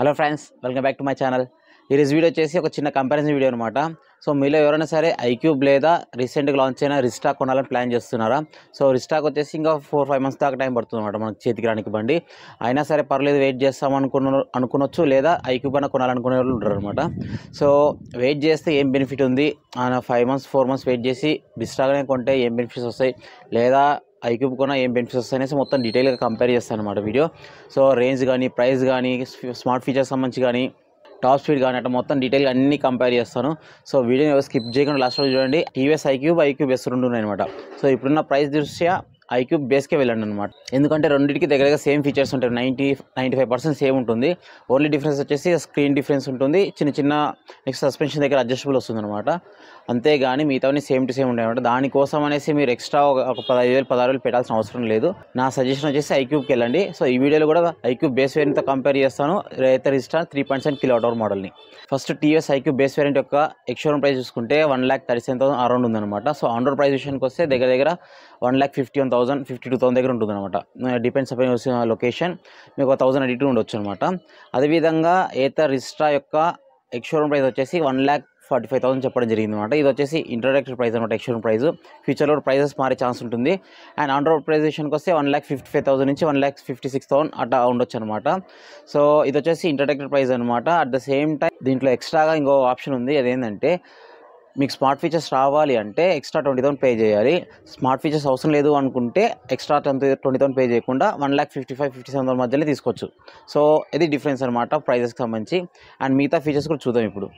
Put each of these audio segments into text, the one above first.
Hello friends, welcome back to my channel. ఈరోజు video వచ్చేసి ఒక చిన్న కంపారిజన్ వీడియో అనమాట. సో మీలో ఎవరైనా సరే ఐక్యూబ్ లేదా రీసెంట్గా లాంచ్ అయిన రిస్టాక్ కొనాలని ప్లాన్ చేస్తున్నారా? సో రిస్టాక్ వచ్చేసి ఇంకా 4-5 మంత్స్ దాకా టైం పడుతుంది అనమాట మనకి చేతికి రానికి బండి. అయినా సరే పర్లేదు వెయిట్ చేస్తాం అనుకునొచ్చు, లేదా ఐక్యూబ్ అన్న కొనాలనుకునే వాళ్ళు ఉంటారు అనమాట. సో వెయిట్ చేస్తే ఏం బెనిఫిట్ ఉంది, 5 మంత్స్ 4 మంత్స్ వెయిట్ చేసి రిస్టాక్నే కొంటే ఏం బెనిఫిట్స్ వస్తాయి, లేదా ఐక్యూబ్ కొన్నా ఏం బెనిఫిట్స్ వస్తాయి అనేసి మొత్తం డీటెయిల్గా కంపేర్ చేస్తాను అనమాట వీడియో. సో రేంజ్ కానీ, ప్రైస్ కానీ, స్మార్ట్ ఫీచర్స్ సంబంధించి కానీ, టాప్ స్పీడ్ కానీ అట్లా మొత్తం డీటెయిల్గా అన్నీ కంపేర్ చేస్తాను. సో వీడియోని స్కిప్ చేయకుండా లాస్ట్ రోజు చూడండి. టీవీఎస్ ఐక్యూబ్ ఎస్ రెండు ఉన్నాయి అనమాట. సో ఇప్పుడున్న ప్రైస్ దృష్ట్యా ఐక్యూబ్ బేస్కే వెళ్ళండి అనమాట. ఎందుకంటే రెండింటికి దగ్గరగా సేమ్ ఫీచర్స్ ఉంటాయి, 95% సేమ్ ఉంటుంది. ఓన్లీ డిఫరెన్స్ వచ్చేసి స్క్రీన్ డిఫరెన్స్ ఉంటుంది, చిన్న నెక్స్ట్ సస్పెన్షన్ దగ్గర అడ్జస్టబుల్ వస్తుంది అనమాట. అంతేగాని మిగతావన్నీ సేమ్ టు సేమ్ ఉంటాయి అనమాట. దానికోసం అనేసి మీరు ఎక్స్ట్రా ఒక 15,000-16,000 పెట్టాల్సిన అవసరం లేదు. నా సజెషన్ వచ్చేసి ఐక్యూబ్కి వెళ్ళండి. సో ఈ వీడియోలో కూడా ఐక్యూబ్ బేస్ వేరియంట్తో కంపేర్ చేస్తాను, రైతర్ రిస్టా 3.7 kWh మోడల్ని. First TVS iQube base variant యొక్క ఎక్స్షోరూమ్ ప్రైస్ చూసుకుంటే 1,37,000 అరౌండ్ ఉందన్నమాట. సో ఆన్ రోడ్ ప్రైస్ విషయానికి వస్తే దగ్గర 1,51,000, 52,000 దగ్గర ఉంటుందన్నమాట. డిపెండ్స్ అపాన్ లొకేషన్, మీకు 1,000 అడిగి ఉండొచ్చు అనమాట. అదేవిధంగా ఏతర్ రిస్టా యొక్క ఎక్స్షోరూమ్ ప్రైస్ వచ్చేసి 1,45,000 చెప్పడం జరిగింది అనమాట. ఇది వచ్చేసి ఇంట్రడక్టరీ ప్రైస్ అనమాట, ఎక్స్షోరూమ్ ప్రైస్. ఫ్యూచర్లో ప్రైజెస్ మారే ఛాన్స్ ఉంటుంది. అండ్ ఆన్ రోడ్ ప్రైస్ విషయానికి వస్తే 1,55,000 నుంచి 1,56,000 అట్లా ఉండొచ్చు అనమాట. సో ఇది వచ్చేసి ఇంట్రడక్టరీ ప్రైస్ అనమాట. అట్ ద సేమ్ టైం దీంట్లో ఎక్స్ట్రాగా ఇంకో ఆప్షన్ ఉంది. అదేంటంటే మీకు స్మార్ట్ ఫీచర్స్ రావాలి అంటే ఎక్స్ట్రా 20,000 పే చేయాలి. స్మార్ట్ ఫీచర్స్ అవసరం లేదు అనుకుంటే ఎక్స్ట్రా 20,000 పే చేయకుండా 1,55,000-57,000 మధ్యలో తీసుకోవచ్చు. సో ఇది డిఫరెన్స్ అనమాట ప్రైజెస్కి సంబంధించి. అండ్ మిగతా ఫీచర్స్ కూడా చూద్దాం ఇప్పుడు.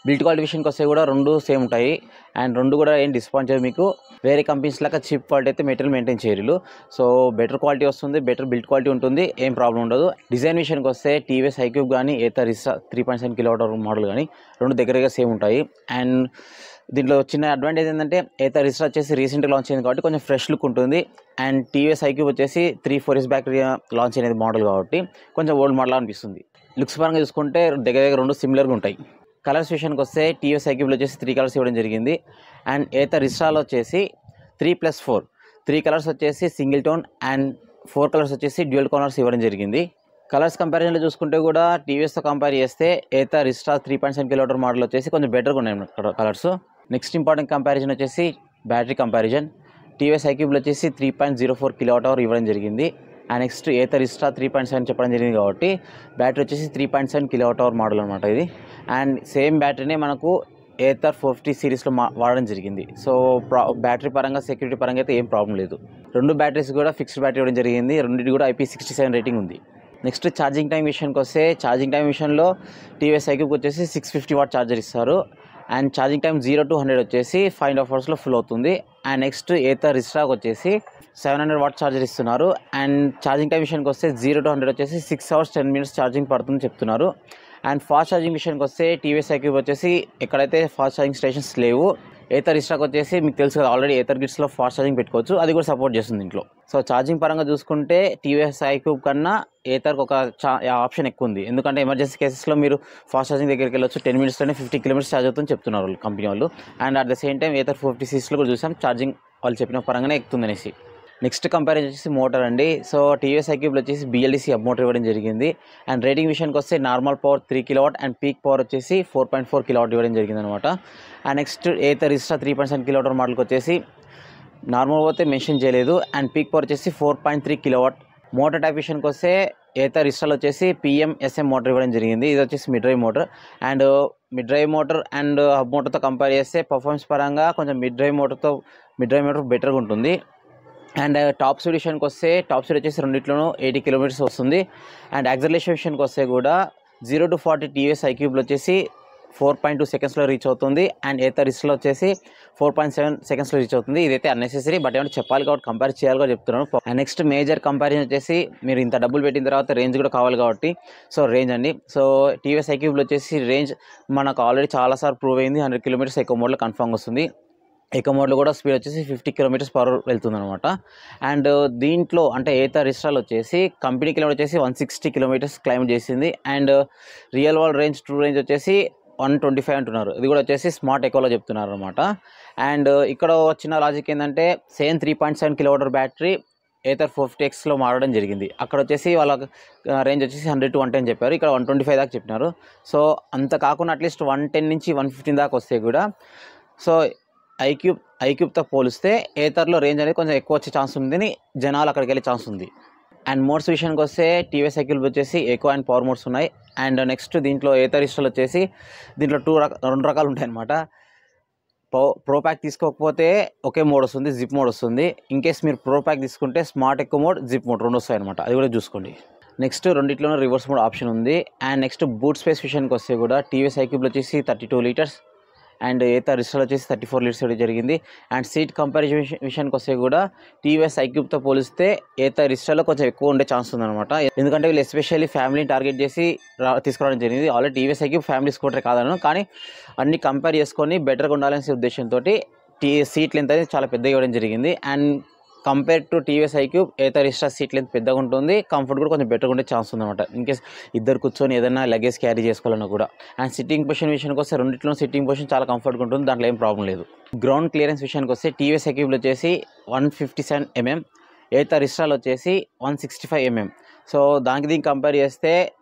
బిల్డ్ క్వాలిటీ విషయానికి వస్తే కూడా రెండు సేమ్ ఉంటాయి. అండ్ రెండు కూడా ఏం డిస్పాయింట్ చేయదు. మీకు వేరే కంపెనీస్ లాగా చీప్ క్వాలిటీ అయితే మెటీరియల్ మెయింటైన్ చేయరు. సో బెటర్ క్వాలిటీ వస్తుంది, బెటర్ బిల్డ్ క్వాలిటీ ఉంటుంది, ఏం ప్రాబ్లం ఉండదు. డిజైన్ విషయానికి వస్తే టీవీఎస్ ఐక్యూబ్ కానీ, ఏతర్ రిస్టా 3.7 kWh మోడల్ కానీ రెండు దగ్గరగా సేమ్ ఉంటాయి. అండ్ దీంట్లో చిన్న అడ్వాంటేజ్ ఏంటంటే ఏతర్ రిస్టా వచ్చేసి రీసెంట్గా లాంచ్ అయింది కాబట్టి కొంచెం ఫ్రెష్ లుక్ ఉంటుంది. అండ్ టీవీఎస్ ఐక్యూబ్ వచ్చేసి 3-4 years బ్యాక్ లాంచ్ అనేది మోడల్ కాబట్టి కొంచెం ఓల్డ్ మోడల్ అనిపిస్తుంది. లుక్స్ పరంగా చూసుకుంటే దగ్గర రెండు సిమిలర్గా ఉంటాయి. కలర్స్ విషయానికి వస్తే టీవీఎస్ ఐక్యూబ్లో వచ్చేసి 3 కలర్స్ ఇవ్వడం జరిగింది. అండ్ ఏతర్ రిస్టాలో వచ్చేసి 3+4 3 కలర్స్ వచ్చేసి సింగిల్ టోన్ అండ్ 4 కలర్స్ వచ్చేసి డ్యూయల్ కలర్స్ ఇవ్వడం జరిగింది. కలర్స్ కంపారిజన్లో చూసుకుంటే కూడా టీవీఎస్తో కంపేర్ చేస్తే ఏతర్ రిస్టా 3.7 kWh మోడల్ వచ్చేసి కొంచెం బెటర్గా ఉన్నాయి కలర్స్. నెక్స్ట్ ఇంపార్టెంట్ కంపారిజన్ వచ్చేసి బ్యాటరీ కంపారిజన్. టీవీఎస్ ఐక్యూబ్లో వచ్చేసి 3.04 kWh ఇవ్వడం జరిగింది. అండ్ నెక్స్ట్ ఏతర్ రిస్టా 3.7 చెప్పడం జరిగింది కాబట్టి బ్యాటరీ వచ్చేసి 3.7 kWh మోడల్ అనమాట ఇది. అండ్ సేమ్ బ్యాటరీనే మనకు ఏతర్ 450 సిరీస్లో వాడడం జరిగింది. సో బ్యాటరీ పరంగా, సెక్యూరిటీ పరంగా అయితే ఏం ప్రాబ్లం లేదు. రెండు బ్యాటరీస్ కూడా ఫిక్స్డ్ బ్యాటరీ ఇవ్వడం జరిగింది. రెండింటి కూడా IP67 రేటింగ్ ఉంది. నెక్స్ట్ ఛార్జింగ్ టైం విషయానికి వస్తే ఛార్జింగ్ టైం విషయంలో టీవీఎస్ ఐక్యూబ్కి వచ్చేసి 650 వాట్ ఛార్జర్ ఇస్తారు. అండ్ ఛార్జింగ్ టైం 0 to 100 వచ్చేసి 5.5 hours ఫుల్ అవుతుంది. అండ్ నెక్స్ట్ ఏతర్ రిస్టాక్ వచ్చేసి 700 వాట్ ఛార్జర్ ఇస్తున్నారు. అండ్ ఛార్జింగ్ టైం విషయానికి వస్తే 0 to 100 వచ్చేసి 6 hours 10 minutes ఛార్జింగ్ పడుతుంది చెప్తున్నారు. అండ్ ఫాస్ట్ ఛార్జింగ్ విషయానికి వస్తే టీవీఎస్ ఐక్యూబ్ వచ్చేసి ఎక్కడైతే ఫాస్ట్ ఛార్జింగ్ స్టేషన్స్ లేవు. ఏతర్ రిస్టాక్ వచ్చేసి మీకు తెలుసు కదా, ఆల్రెడీ ఏతర్ గిట్స్లో ఫాస్ట్ ఛార్జింగ్ పెట్టుకోవచ్చు, అది కూడా సపోర్ట్ చేస్తుంది ఇంట్లో. సో ఛార్జింగ్ పరంగా చూసుకుంటే టీవీఎస్ ఐక్యూబ్ కన్నా ఏతర్కి ఒక ఆప్షన్ ఎక్కువ ఉంది. ఎందుకంటే ఎమర్జెన్సీ కేసెస్లో మీరు ఫాస్ట్ ఛార్జింగ్ దగ్గరికి వెళ్ళొచ్చు, 10 minutesలోనే 50 kilometers ఛార్జ్ అవుతుందని చెప్తున్నారు కంపెనీ వాళ్ళు. And at the same time Ather 450 సిరీస్లో కూడా చూసాం ఛార్జింగ్ వాళ్ళు చెప్పిన పరంగానే ఎక్కుతుంది అనేసి. నెక్స్ట్ కంపారిజన్ వచ్చేసి మోటార్ అండి. సో టీవీఎస్ ఐక్యూబ్లో వచ్చేసి BLDC హబ్ మోటార్ ఇవ్వడం జరిగింది. అండ్ రేటింగ్ విషయానికి వస్తే normal power 3 kW and peak power వచ్చేసి 4.4 kW ఇవ్వడం జరిగింది అనమాట. అండ్ నెక్స్ట్ ఏతర్ రిస్టా 3.7 kWh మోడల్కి వచ్చేసి నార్మల్ పోతే మెన్షన్ చేయలేదు. అండ్ పీక్ పవర్ వచ్చేసి 4.3 kW. మోటార్ టైప్ విషయానికి వస్తే ఏతర్ రిస్టాలో వచ్చేసి PM-SM మోటార్ ఇవ్వడం జరిగింది. ఇది వచ్చేసి mid drive motor. And mid drive motor and hub మోటార్తో కంపేర్ చేస్తే పర్ఫార్మెన్స్ పరంగా కొంచెం మిడ్ డ్రైవ్ మోటార్ బెటర్గా ఉంటుంది. అండ్ టాప్ స్పీడ్ విషయానికి వస్తే టాప్ స్పీడ్ వచ్చేసి రెండిట్లోనూ 80 kilometers వస్తుంది. అండ్ యాక్సలరేషన్ విషయానికి వస్తే కూడా 0 to 40 టీవీఎస్ ఐక్యూబ్లో వచ్చేసి 4.2 secondsలో రీచ్ అవుతుంది. అండ్ ఏతర్ రిస్టాలో వచ్చేసి 4.7 secondsలో రీచ్ అవుతుంది. ఇదైతే అన్నెసెసరీ, బట్ ఏమైనా చెప్పాలి కాబట్టి కంపేర్ చేయాలి కూడా చెప్తున్నాను. అండ్ నెక్స్ట్ మేజర్ కంపారిజన్ వచ్చేసి మీరు ఇంత డబ్బులు పెట్టిన తర్వాత రేంజ్ కూడా కావాలి కాబట్టి, సో రేంజ్ అండి. సో టీవీఎస్ ఐక్యూబ్లో వచ్చేసి రేంజ్ మనకు ఆల్రెడీ చాలాసార్లు ప్రూవ్ అయింది. 100 kilometers ఎక్కువ మోడ్లో కన్ఫర్మ్ వస్తుంది. ఎకో మోడ్లో కూడా స్పీడ్ వచ్చేసి 50 km/h వెళ్తుంది అనమాట. అండ్ దీంట్లో అంటే ఏతర్ రిస్టాలో వచ్చేసి కంపెనీ కిలోమీటర్ వచ్చేసి 160 kilometers క్లైమ్ చేసింది. And real world range, true range వచ్చేసి 125 అంటున్నారు. ఇది కూడా వచ్చేసి స్మార్ట్ ఎకోలో చెప్తున్నారు అనమాట. అండ్ ఇక్కడ వచ్చిన లాజిక్ ఏంటంటే సేమ్ 3.7 kWh బ్యాటరీ ఏథర్ 450Xలో మారడం జరిగింది. అక్కడ వచ్చేసి వాళ్ళ రేంజ్ వచ్చేసి 100 to 110 చెప్పారు, ఇక్కడ 125 దాకా చెప్పినారు. సో అంత కాకుండా అట్లీస్ట్ 110 నుంచి 115 దాకా వస్తే కూడా సో ఐక్యూబ్తో పోలిస్తే ఏథర్లో రేంజ్ అనేది కొంచెం ఎక్కువ వచ్చే ఛాన్స్ ఉందని జనాలు అక్కడికి వెళ్ళే ఛాన్స్ ఉంది. అండ్ మోడ్స్ విషయానికి వస్తే టీవీఎస్ ఐక్యూబ్ వచ్చేసి ఎకో అండ్ పవర్ మోడ్స్ ఉన్నాయి. అండ్ నెక్స్ట్ దీంట్లో ఏథర్ ఇస్టల్ వచ్చేసి దీంట్లో 2 రకాలు ఉంటాయి అన్నమాట. ప్రో ప్యాక్ తీసుకోకపోతే ఒకే మోడ్ వస్తుంది, జిప్ మోడ్ వస్తుంది. ఇన్ కేస్ మీరు ప్రో ప్యాక్ తీసుకుంటే స్మార్ట్ ఎక్కువ మోడ్, జిప్ మోడ్ 2 వస్తాయి అనమాట, అది కూడా చూసుకోండి. నెక్స్ట్ రెండిట్లోనూ రివర్స్ మోడ్ ఆప్షన్ ఉంది. అండ్ నెక్స్ట్ బూట్ స్పేస్ విషయానికి వస్తే కూడా టీవీఎస్ ఐక్యూబ్లో వచ్చేసి 32 లీటర్స్ అండ్ ఏథర్ ఇస్టల్ వచ్చేసి 34 లీటర్స్ ఇవ్వడం జరిగింది. అండ్ సీట్ కంపారిజన్ విషయానికి వస్తే కూడా టీవీఎస్ ఐక్యూబ్తో పోలిస్తే ఏథర్ ఇస్టల్లో కొంచెం ఎక్కువ ఉండే ఛాన్స్ ఉందన్నమాట. ఎందుకంటే వీళ్ళు ఎస్పెషల్లీ ఫ్యామిలీని టార్గెట్ చేసి తీసుకురావడం జరిగింది. ఆల్రెడీ టీవీఎస్ ఐక్యూబ్ ఫ్యామిలీ స్కూటరే కాదను, కానీ అన్ని కంపేర్ చేసుకొని బెటర్గా ఉండాలనే ఉద్దేశంతో సీట్ లెంత్ అనేది చాలా పెద్దగా ఇవ్వడం జరిగింది. And compare to TVS iQube Ather ఇస్టా సీట్ లెంత్ పెద్దగా ఉంటుంది, కంఫర్ట్ కూడా కొంచెం బెటర్గా ఉండే ఛాన్స్ ఉందన్నమాట. ఇన్కేస్ ఇద్దరు కూర్చొని ఏదైనా లగేజ్ క్యారీ చేసుకోవాలన్నా కూడా. అండ్ సిట్టింగ్ పొజిషన్ విషయానికి వస్తే రెండిట్లో సిట్టింగ్ పొజిషన్ చాలా కంఫర్ట్గా ఉంటుంది, దాంట్లో ఏం ప్రాబ్లం లేదు. గ్రౌండ్ క్లియరెన్స్ విషయానికి వస్తే టీవీఎస్ ఐక్యూబ్లో వచ్చేసి 157 mm, ఏథర్ ఇస్టాలో వచ్చేసి 165 mm. సో దీనికి కంపేర్ చేస్తే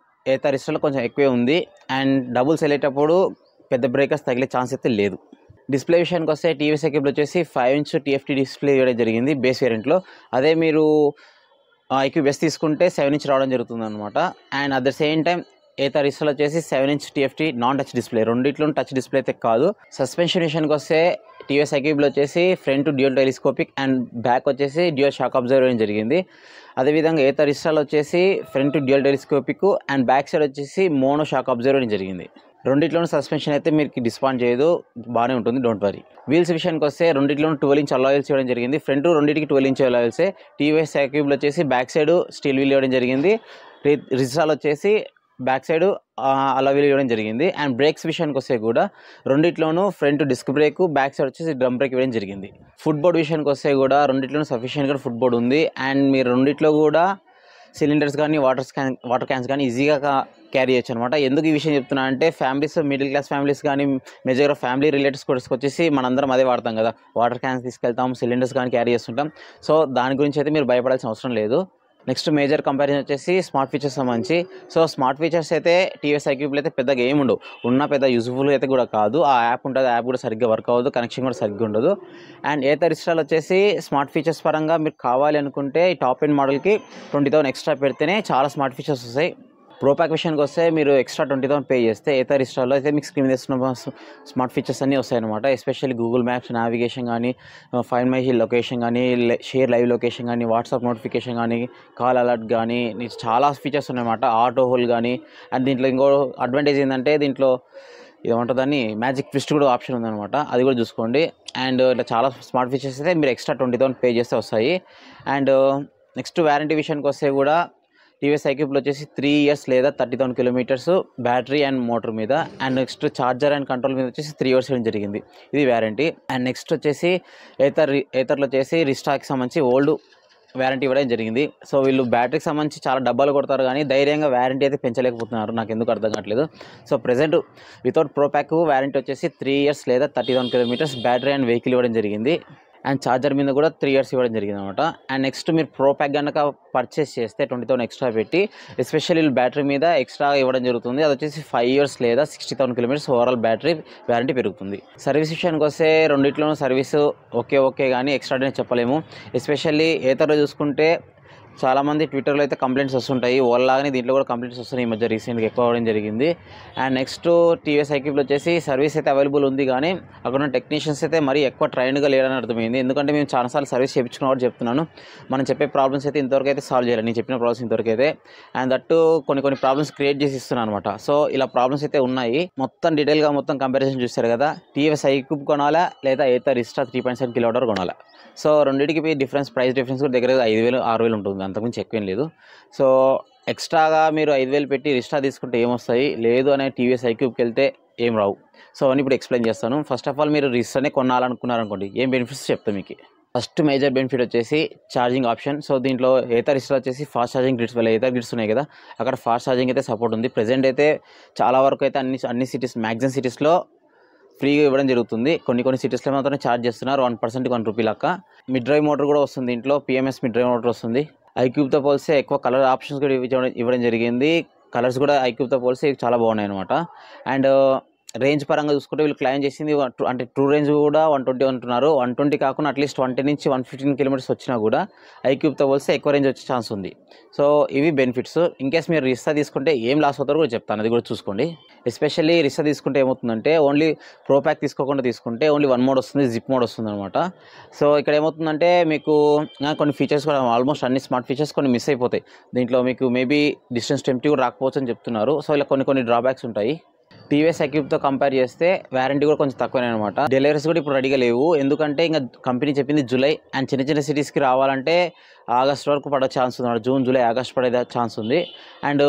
ఏథర్ ఇస్టాలో కొంచెం ఎక్కువే ఉంది. అండ్ డబుల్స్ వెళ్ళేటప్పుడు పెద్ద బ్రేకర్స్ తగిలే ఛాన్స్ అయితే లేదు. డిస్ప్లే విషయానికి వస్తే టీవీఎస్ ఐక్యూబ్లో వచ్చేసి 5-inch TFT డిస్ప్లే ఇవ్వడం జరిగింది బేస్ వేరియంట్లో. అదే మీరు ఐక్యూబ్ ఎస్ తీసుకుంటే 7-inch రావడం జరుగుతుంది అనమాట. And at the same time Ather ఇస్టల్ వచ్చేసి 7-inch TFT non touch display, రెండిట్లో టచ్ డిస్ప్లే అయితే కాదు. సస్పెన్షన్ విషయానికి వస్తే టీవీఎస్ ఐక్యూబ్లో వచ్చేసి front dual telescopic and back వచ్చేసి డ్యూయల్ షాక్ అబ్జర్వర్ ఇవ్వడం జరిగింది. అదేవిధంగా ఏథర్ ఇస్టల్ వచ్చేసి front dual telescopic and back side వచ్చేసి మోనో షాక్ అబ్జర్వర్ ఇవ్వడం జరిగింది. రెండిట్లోనూ సస్పెన్షన్ అయితే మీకు డిస్పాండ్ చేయదు, బాగానే ఉంటుంది, డోంట్ వరీ. వీల్స్ విషయానికి వస్తే రెండిట్లోనూ 12-inch అలాయిల్స్ ఇవ్వడం జరిగింది. ఫ్రంట్ రెండింటికి 12-inch అలాయిల్సే. టీవీఎస్ ఐక్యూబ్లో వచ్చేసి బ్యాక్ సైడ్ స్టీల్ వీల్ ఇవ్వడం జరిగింది. రిజాల్ వచ్చేసి బ్యాక్ సైడ్ అలా వీల్ ఇవ్వడం జరిగింది. అండ్ బ్రేక్స్ విషయానికి వస్తే కూడా రెండిట్లోనూ front disc brake, back side వచ్చేసి డ్రమ్ బ్రేక్ ఇవ్వడం జరిగింది. ఫుట్ బోర్డ్ విషయానికి వస్తే కూడా రెండిట్లోనూ సఫిషియెంట్గా ఫుట్ బోర్డ్ ఉంది. అండ్ మీరు రెండిట్లో కూడా సిలిండర్స్ కానీ వాటర్ క్యాన్స్ కానీ ఈజీగా క్యారీ చేయొచ్చు అనమాట. ఎందుకు ఈ విషయం చెప్తున్నా అంటే ఫ్యామిలీస్, మిడిల్ క్లాస్ ఫ్యామిలీస్ కానీ మెజర్గా ఫ్యామిలీ రిలేటివ్స్ కూడా వచ్చేసి మనందరం అదే వాడతాం కదా, వాటర్ క్యాన్స్ తీసుకెళ్తాం, సిలిండర్స్ కానీ క్యారీ చేస్తుంటాం. సో దాని గురించి అయితే మీరు భయపడాల్సిన అవసరం లేదు. నెక్స్ట్ మేజర్ కంపారిజన్ వచ్చేసి స్మార్ట్ ఫీచర్స్ సంబంధించి. సో స్మార్ట్ ఫీచర్స్ అయితే టీవీఎస్ ఐక్యూబ్లో అయితే పెద్దగా ఏమి ఉండవు, ఉన్న పెద్ద యూజ్ఫుల్ అయితే కూడా కాదు. ఆ యాప్ ఉంటుంది, ఆ యాప్ కూడా సరిగ్గా వర్క్ అవ్వదు, కనెక్షన్ కూడా సరిగ్గా ఉండదు. అండ్ ఏథర్ ఇస్టాల్ వచ్చేసి స్మార్ట్ ఫీచర్స్ పరంగా మీరు కావాలి అనుకుంటే ఈ టాప్ ఎండ్ మోడల్కి 20,000 ఎక్స్ట్రా పెడితేనే చాలా స్మార్ట్ ఫీచర్స్ వస్తాయి. ప్రో ప్యాక్ విషయానికి వస్తే మీరు ఎక్స్ట్రా 20,000 పే చేస్తే ఏథర్ ఇస్టాల్లో అయితే మీకు స్క్రీన్ చేస్తున్న స్మార్ట్ ఫీచర్స్ అన్నీ వస్తాయన్నమాట. ఎస్పెషల్లీ గూగుల్ మ్యాప్స్, నావిగేషన్ కానీ, ఫైండ్ మై లొకేషన్ కానీ, షేర్ లైవ్ లొకేషన్ కానీ, వాట్సాప్ నోటిఫికేషన్ కానీ, కాల్ అలర్ట్ కానీ, చాలా ఫీచర్స్ ఉన్నాయన్నమాట. ఆటో హోల్ కానీ. అండ్ దీంట్లో ఇంకో అడ్వాంటేజ్ ఏంటంటే దీంట్లో ఇదేమంటుందని మ్యాజిక్ ట్విస్ట్ కూడా ఆప్షన్ ఉందన్నమాట, అది కూడా చూసుకోండి. అండ్ ఇట్లా చాలా స్మార్ట్ ఫీచర్స్ అయితే మీరు ఎక్స్ట్రా 20,000 పే చేస్తే వస్తాయి. అండ్ నెక్స్ట్ వారంటీ విషయానికి వస్తే కూడా టీవీఎస్ ఐక్యూబ్లో వచ్చేసి 3 years లేదా 30,000 kilometers బ్యాటరీ అండ్ మోటార్ మీద. And next charger and control మీద వచ్చేసి 3 years ఇవ్వడం జరిగింది, ఇది వారంటీ. అండ్ నెక్స్ట్ వచ్చేసి ఏథర్లో వచ్చేసి రిస్టాకి సంబంధించి ఓల్డ్ వారంటీ ఇవ్వడం జరిగింది. సో వీళ్ళు బ్యాటరీకి సంబంధించి చాలా డబ్బాలు కొడతారు కానీ ధైర్యంగా వారంటీ అయితే పెంచలేకపోతున్నారు, నాకు ఎందుకు అర్థం కావట్లేదు. So present without pro pack warranty వచ్చేసి 3 years లేదా 30,000 kilometers బ్యాటరీ అండ్ వెహికల్ ఇవ్వడం జరిగింది. అండ్ ఛార్జర్ మీద కూడా 3 years ఇవ్వడం జరిగింది అనమాట. అండ్ నెక్స్ట్ మీరు ప్రో ప్యాక్ కనుక పర్చేస్ చేస్తే 20,000 ఎక్స్ట్రా పెట్టి ఎస్పెషల్లీ బ్యాటరీ మీద ఎక్స్ట్రా ఇవ్వడం జరుగుతుంది. అది వచ్చేసి 5 years లేదా 60,000 kilometers ఓవరాల్ బ్యాటరీ వారంటీ పెరుగుతుంది. సర్వీస్ విషయానికి వస్తే రెండిట్లోనూ సర్వీస్ ఓకే కానీ ఎక్స్ట్రా అనేది చెప్పలేము. ఎస్పెషల్లీ ఏథర్లో చూసుకుంటే చాలామంది ట్విట్టర్లో అయితే కంప్లైంట్స్ వస్తుంటాయి, ఓలాగానే దీంట్లో కూడా కంప్లైంట్స్ వస్తున్నాయి ఈ మధ్య రీసెంట్గా ఎక్కువ అవ్వడం జరిగింది. అండ్ నెక్స్ట్ టీవీఎస్ ఐక్యూబ్లో వచ్చేసి సర్వీస్ అయితే అవైలబుల్ ఉంది కానీ అక్కడ ఉన్న టెక్నీషియన్స్ అయితే మరీ ఎక్కువ ట్రైన్డ్గా లేదని అర్థమైంది. ఎందుకంటే మేము చాలాసార్లు సర్వీస్ చేయించుకున్న వాడు చెప్తున్నాను, మనం చెప్పే ప్రాబ్లమ్స్ అయితే ఇంతవరకు అయితే సాల్వ్ చేయాలి, నేను చెప్పిన ప్రాబ్లమ్స్ ఇంతవరకు అయితే. అండ్ దట్టు కొన్ని ప్రాబ్లమ్స్ క్రియేట్ చేసి ఇస్తున్నాను అనమాట. సో ఇలా ప్రాబ్లమ్స్ అయితే ఉన్నాయి. మొత్తం డీటెయిల్గా మొత్తం కంపారిజన్ చూస్తారు కదా, టీవీఎస్ ఐక్యూబ్ కొనాలా లేదా ఏథర్ ఇస్టా 3.7 kWh కొనాలా. సో రెండింటికి ప్రైస్ డిఫరెన్స్ కూడా దగ్గర 5,000-6,000 ఉంటుంది, అంతకుమించి ఎక్కువేం లేదు. సో ఎక్స్ట్రాగా మీరు 5,000 పెట్టి రిస్టా తీసుకుంటే ఏమొస్తాయి, లేదు అనే టీవీఎస్ ఐక్యూబ్కి వెళ్తే ఏం రావు. సో అవన్నీ ఇప్పుడు ఎక్స్ప్లెయిన్ చేస్తాను. ఫస్ట్ ఆఫ్ ఆల్ మీరు రిస్టానే కొనాలనుకున్నారనుకోండి, ఏం బెనిఫిట్స్ చెప్తాను మీకు. ఫస్ట్ మేజర్ బెనిఫిట్ వచ్చేసి ఛార్జింగ్ ఆప్షన్. సో దీంట్లో ఏథర్ ఇస్టా వచ్చేసి ఫాస్ట్ ఛార్జింగ్ గ్రిడ్స్ వల్ల ఏథర్ గ్రిడ్స్ ఉన్నాయి కదా, అక్కడ ఫాస్ట్ ఛార్జింగ్ అయితే సపోర్ట్ ఉంది. ప్రెజెంట్ అయితే చాలా వరకు అయితే అన్ని సిటీస్ మ్యాక్సిమం సిటీస్లో ఫ్రీగా ఇవ్వడం జరుగుతుంది. కొన్ని సిటీస్లో మాత్రం ఛార్జ్ చేస్తున్నారు 1% ₹1 లెక్క. మిడ్ డ్రైవ్ మోటార్ కూడా వస్తుంది దీంట్లో, పిఎంఎస్ మిడ్ డ్రైవ్ మోటార్ వస్తుంది. ఐక్యూబ్తో పోలిస్తే ఎక్కువ కలర్ ఆప్షన్స్ కూడా ఇవ్వడం జరిగింది. కలర్స్ కూడా ఐక్యూబ్తో పోలిస్తే చాలా బాగున్నాయి అనమాట. అండ్ రేంజ్ పరంగా చూసుకుంటే వీళ్ళు క్లైమ్ చేసింది అంటే ట్రూ రేంజ్ కూడా 120 అంటున్నారు. 120 కాకుండా అట్లీస్ట్ 20 నుంచి 115 కిలోమీటర్స్ వచ్చినా కూడా ఐక్యూబ్తో పోలిస్తే ఎక్కువ రేంజ్ వచ్చే ఛాన్స్ ఉంది. సో ఇవి బెనిఫిట్స్. ఇన్కేస్ మీరు రిస్టా తీసుకుంటే ఏం లాస్ అవుతారో కూడా చెప్తాను, అది కూడా చూసుకోండి. ఎస్పెషల్లీ రిస్టా తీసుకుంటే ఏమవుతుందంటే ఓన్లీ ప్రో ప్యాక్ తీసుకోకుండా తీసుకుంటే ఓన్లీ 1 మోడ్ వస్తుంది, జిప్ మోడ్ వస్తుంది అనమాట. సో ఇక్కడ ఏమవుతుందంటే మీకు కొన్ని ఫీచర్స్ కూడా ఆల్మోస్ట్ అన్ని స్మార్ట్ ఫీచర్స్ కొన్ని మిస్ అయిపోతాయి దీంట్లో. మీకు మేబీ డిస్టెన్స్ టెంప్టీ కూడా రాకపోవచ్చు అని చెప్తున్నారు. సో ఇలా కొన్ని డ్రాబ్యాక్స్ ఉంటాయి. టీవీఎస్ ఐక్యూబ్తో కంపేర్ చేస్తే వారంటీ కూడా కొంచెం తక్కువనే అనమాట. డెలివరీస్ కూడా ఇప్పుడు రెడీగా లేవు, ఎందుకంటే ఇంకా కంపెనీ చెప్పింది జూలై, అండ్ చిన్న సిటీస్కి రావాలంటే ఆగస్ట్ వరకు పడే ఛాన్స్ ఉంది, జూన్ జూలై ఆగస్ట్ పడే ఛాన్స్ ఉంది. అండ్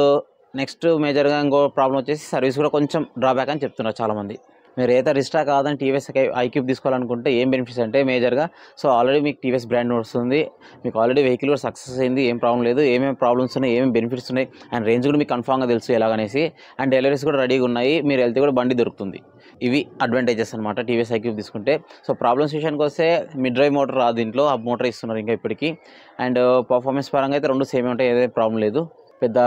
నెక్స్ట్ మేజర్గా ఇంకో ప్రాబ్లం వచ్చేసి సర్వీస్ కూడా కొంచెం డ్రాబ్యాక్ అని చెప్తున్నారు చాలామంది. మీరు ఏదైతే రిస్టా కాదని టీవీఎస్ ఐక్యూబ్ తీసుకోవాలనుకుంటే ఏం బెనిఫిట్స్ అంటే మేజర్గా, సో ఆల్రెడీ మీకు టీవీఎస్ బ్రాండ్ వస్తుంది, మీకు ఆల్రెడీ వెహికల్ కూడా సక్సెస్ అయింది, ఏం ప్రాబ్లం లేదు, ఏమేమి ప్రాబ్లమ్స్ ఉన్నాయి, ఏమేమి బెనిఫిట్స్ ఉన్నాయి, అండ్ రేంజ్ కూడా మీకు కన్ఫామ్గా తెలుసు ఎలాగనేసి, అండ్ డెలివరీస్ కూడా రెడీగా ఉన్నాయి, మీరు వెళ్తే కూడా బండి దొరుకుతుంది. ఇవి అడ్వాంటేజెస్ అనమాట టీవీఎస్ ఐక్యూబ్ తీసుకుంటే. సో ప్రాబ్లమ్స్ విషయానికి వస్తే మిడ్ డ్రైవ్ మోటార్ రాదు దీంట్లో, హబ్ మోటార్ ఇస్తున్నారు ఇంకా ఇప్పటికీ. అండ్ పర్ఫార్మెన్స్ పరంగా అయితే రెండు సేమ్ ఉంటాయి, ఏదైతే ప్రాబ్లం లేదు, పెద్ద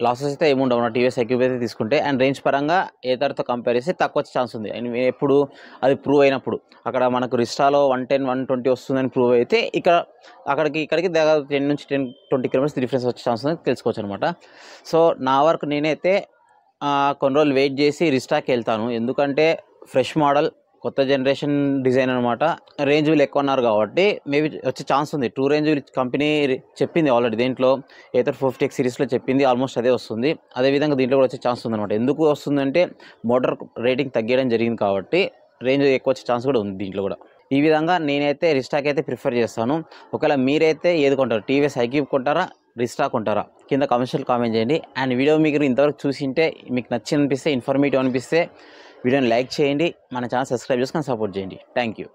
లాసెస్ అయితే ఏముండవు నా టీవీఎస్ ఐక్యూబ్ అయితే తీసుకుంటే. అండ్ రేంజ్ పరంగా ఏదైతే కంపేర్ చేస్తే తక్కువ వచ్చే ఛాన్స్ ఉంది. అండ్ ఎప్పుడు అది ప్రూవ్ అయినప్పుడు, అక్కడ మనకు రిస్టాలో 110, 120 వస్తుందని ప్రూవ్ అయితే ఇక్కడికి దగ్గర 10 నుంచి 20 కిలోమీటర్స్ డిఫరెన్స్ వచ్చే ఛాన్స్ ఉంది తెలుసుకోవచ్చు అనమాట. సో నా వరకు నేనైతే కొన్ని రోజులు వెయిట్ చేసి రిస్టాకి వెళ్తాను, ఎందుకంటే ఫ్రెష్ మోడల్, కొత్త జనరేషన్ డిజైన్ అనమాట. రేంజ్ వీళ్ళు ఎక్కువ అన్నారు కాబట్టి మేబీ వచ్చే ఛాన్స్ ఉంది. టూ రేంజ్ వీళ్ళు కంపెనీ చెప్పింది ఆల్రెడీ, దీంట్లో ఏదో 450X సిరీస్లో చెప్పింది, ఆల్మోస్ట్ అదే వస్తుంది. అదేవిధంగా దీంట్లో కూడా వచ్చే ఛాన్స్ ఉందన్నమాట. ఎందుకు వస్తుందంటే మోటార్ రేటింగ్ తగ్గడం జరిగింది కాబట్టి రేంజ్ ఎక్కువ వచ్చే ఛాన్స్ కూడా ఉంది దీంట్లో కూడా. ఈ విధంగా నేనైతే రిస్టాకి అయితే ప్రిఫర్ చేస్తాను. ఒకవేళ మీరైతే ఏది కొంటారు, టీవీఎస్ ఐక్యూబ్ కొంటారా, రిస్టా కొంటారా, కింద కామెంట్ చేయండి. అండ్ వీడియో మీకు ఇంతవరకు చూసింటే మీకు నచ్చి అనిపిస్తే, ఇన్ఫర్మేటివ్ అనిపిస్తే వీడియోని లైక్ చేయండి, మన ఛానల్ సబ్స్క్రైబ్ చేసుకొని సపోర్ట్ చేయండి. Thank you.